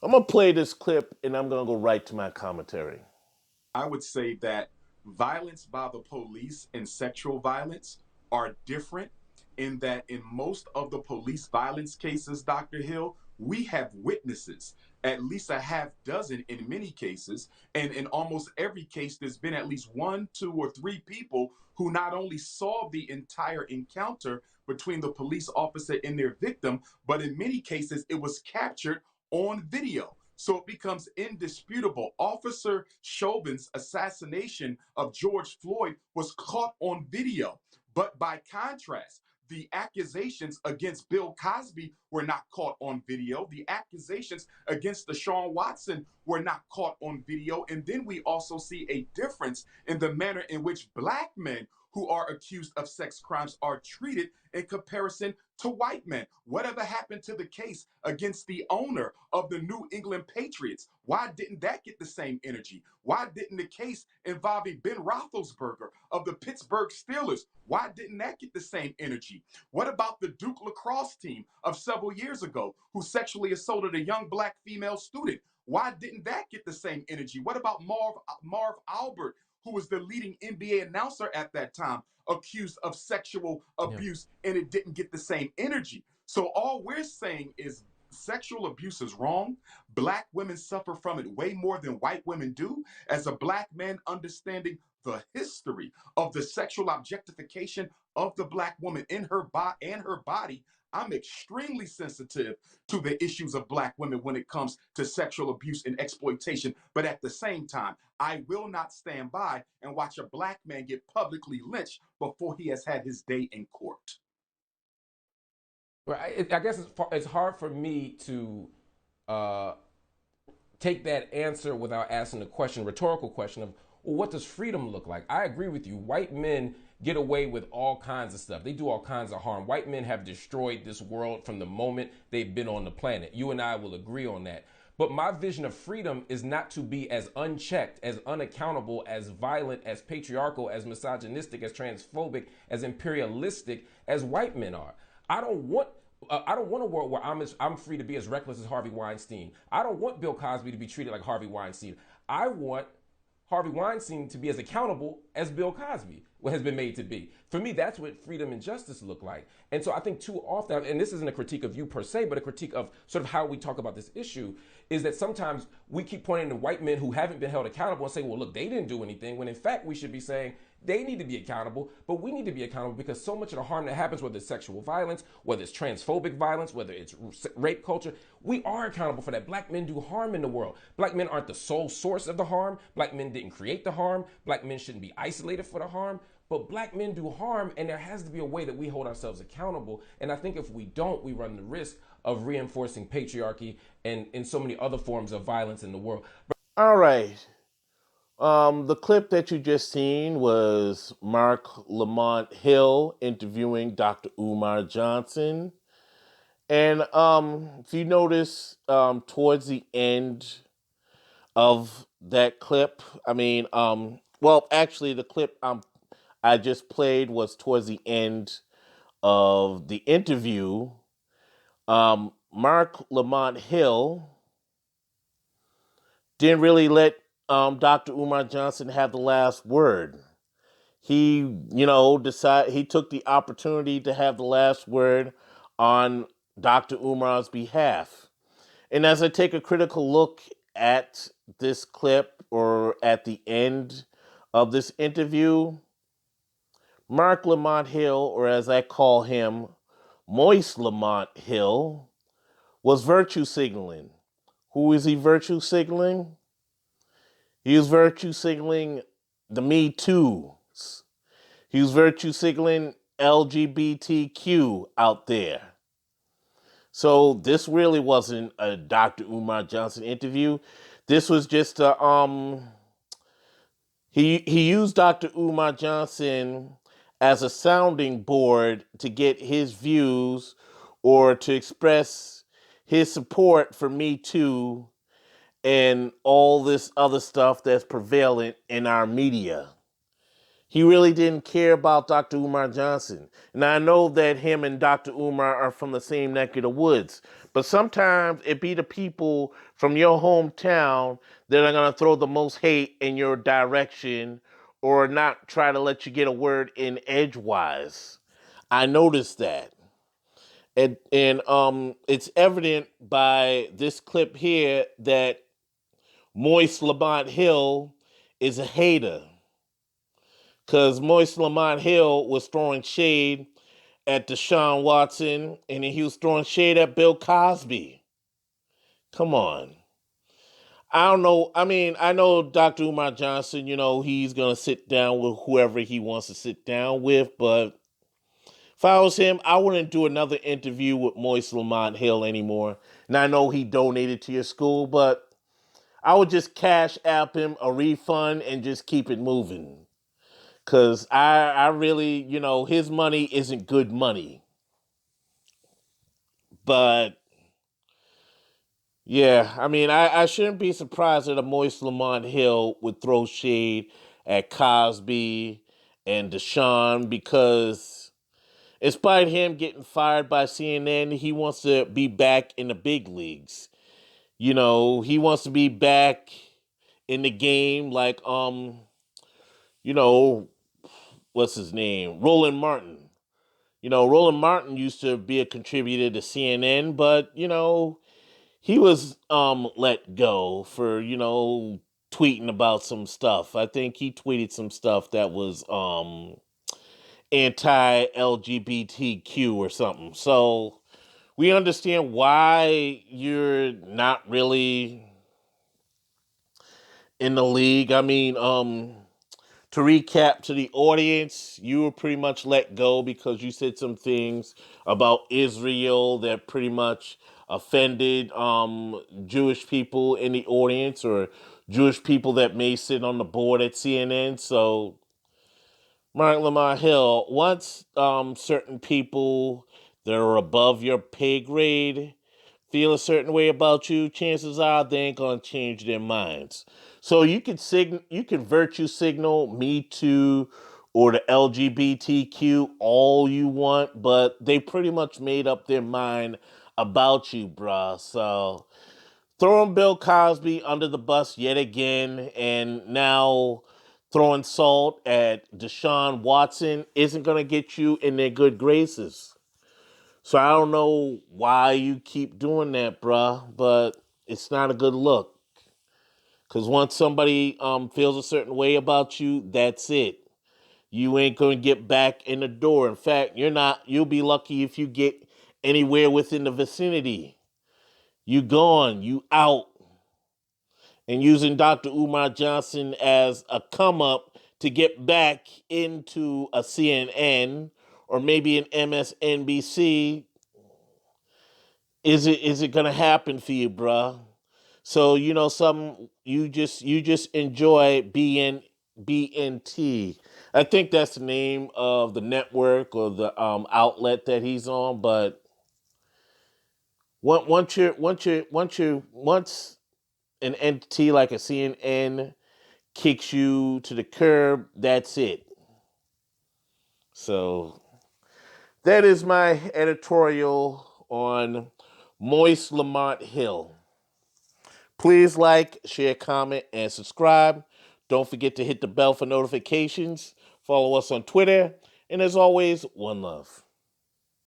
I'm going to play this clip and I'm going to go right to my commentary. I would say that violence by the police and sexual violence are different in that in most of the police violence cases, Dr. Hill, we have witnesses, at least a half dozen in many cases. And in almost every case, there's been at least one, two, or three people who not only saw the entire encounter between the police officer and their victim, but in many cases, it was captured on video. So it becomes indisputable. Officer Chauvin's assassination of George Floyd was caught on video. But by contrast, the accusations against Bill Cosby were not caught on video. The accusations against Deshaun Watson were not caught on video. And then we also see a difference in the manner in which black men who are accused of sex crimes are treated in comparison to white men. Whatever happened to the case against the owner of the New England Patriots? Why didn't that get the same energy? Why didn't the case involving Ben Roethlisberger of the Pittsburgh Steelers, why didn't that get the same energy? What about the Duke lacrosse team of several years ago who sexually assaulted a young black female student? Why didn't that get the same energy? What about Marv Albert, who was the leading NBA announcer at that time, accused of sexual Yeah. abuse, and it didn't get the same energy? So all we're saying is sexual abuse is wrong. Black women suffer from it way more than white women do. As a black man, understanding the history of the sexual objectification of the black woman in her body, I'm extremely sensitive to the issues of black women when it comes to sexual abuse and exploitation. But at the same time, I will not stand by and watch a black man get publicly lynched before he has had his day in court. Right. I guess it's hard for me to uh, take that answer without asking the question, rhetorical question of, well, what does freedom look like? I agree with you. White men get away with all kinds of stuff. They do all kinds of harm. White men have destroyed this world from the moment they've been on the planet. You and I will agree on that. But my vision of freedom is not to be as unchecked, as unaccountable, as violent, as patriarchal, as misogynistic, as transphobic, as imperialistic as white men are. I don't want I don't want a world where I'm free to be as reckless as Harvey Weinstein. I don't want Bill Cosby to be treated like Harvey Weinstein. I want Harvey Weinstein to be as accountable as Bill Cosby has been made to be. For me, that's what freedom and justice look like. And so I think too often, and this isn't a critique of you per se, but a critique of sort of how we talk about this issue, is that sometimes we keep pointing to white men who haven't been held accountable and say, well, look, they didn't do anything, when in fact we should be saying, they need to be accountable, but we need to be accountable because so much of the harm that happens, whether it's sexual violence, whether it's transphobic violence, whether it's rape culture, we are accountable for that. Black men do harm in the world. Black men aren't the sole source of the harm. Black men didn't create the harm. Black men shouldn't be isolated for the harm. But black men do harm, and there has to be a way that we hold ourselves accountable. And I think if we don't, we run the risk of reinforcing patriarchy and in so many other forms of violence in the world. All right. The clip that you just seen was Marc Lamont Hill interviewing Dr. Umar Johnson. And if you notice, towards the end of that clip, well, actually, the clip I just played was towards the end of the interview. Marc Lamont Hill didn't really let Dr. Umar Johnson have the last word. He, he took the opportunity to have the last word on Dr. Umar's behalf. And as I take a critical look at this clip or at the end of this interview, Marc Lamont Hill, or as I call him, Moist Lamont Hill, was virtue signaling. Who is he virtue signaling? He was virtue signaling the MeToos. He was virtue signaling LGBTQ out there. So this really wasn't a Dr. Umar Johnson interview. This was just he used Dr. Umar Johnson as a sounding board to get his views or to express his support for Me Too and all this other stuff that's prevalent in our media. He really didn't care about Dr. Umar Johnson. And I know that him and Dr. Umar are from the same neck of the woods. But sometimes it be the people from your hometown that are going to throw the most hate in your direction or not try to let you get a word in edgewise. I noticed that. And it's evident by this clip here that Moist Lamont Hill is a hater. Because Moist Lamont Hill was throwing shade at Deshaun Watson, and then he was throwing shade at Bill Cosby. Come on. I don't know. I mean, I know Dr. Umar Johnson, he's going to sit down with whoever he wants to sit down with, but if I was him, I wouldn't do another interview with Moist Lamont Hill anymore. And I know he donated to your school, but I would just cash app him a refund and just keep it moving. Because I really, his money isn't good money. But, yeah, I mean, I shouldn't be surprised that a Moist Lamont Hill would throw shade at Cosby and Deshaun because, despite him getting fired by CNN, he wants to be back in the big leagues. He wants to be back in the game like, you know, what's his name? Roland Martin. Roland Martin used to be a contributor to CNN, but, he was let go for, tweeting about some stuff. I think he tweeted some stuff that was anti-LGBTQ or something. So we understand why you're not really in the league. I mean, to recap to the audience, you were pretty much let go because you said some things about Israel that pretty much offended Jewish people in the audience or Jewish people that may sit on the board at CNN. So, Mark Lamar Hill, once certain people that are above your pay grade feel a certain way about you, chances are they ain't gonna change their minds. So you can virtue signal Me Too or the LGBTQ all you want, but they pretty much made up their mind about you, bruh. So throwing Bill Cosby under the bus yet again, and now throwing salt at Deshaun Watson isn't gonna get you in their good graces. So I don't know why you keep doing that, bruh, but it's not a good look. Cause once somebody feels a certain way about you, that's it. You ain't gonna get back in the door. In fact, you'll be lucky if you get anywhere within the vicinity. You gone, you out. And using Dr. Umar Johnson as a come up to get back into a CNN or maybe an MSNBC, is it gonna happen for you, bruh? So some you just enjoy being BNT. I think that's the name of the network or the outlet that he's on. But once an entity like a CNN kicks you to the curb, that's it. So that is my editorial on Moist Lamont Hill. Please like, share, comment, and subscribe. Don't forget to hit the bell for notifications. Follow us on Twitter. And as always, one love.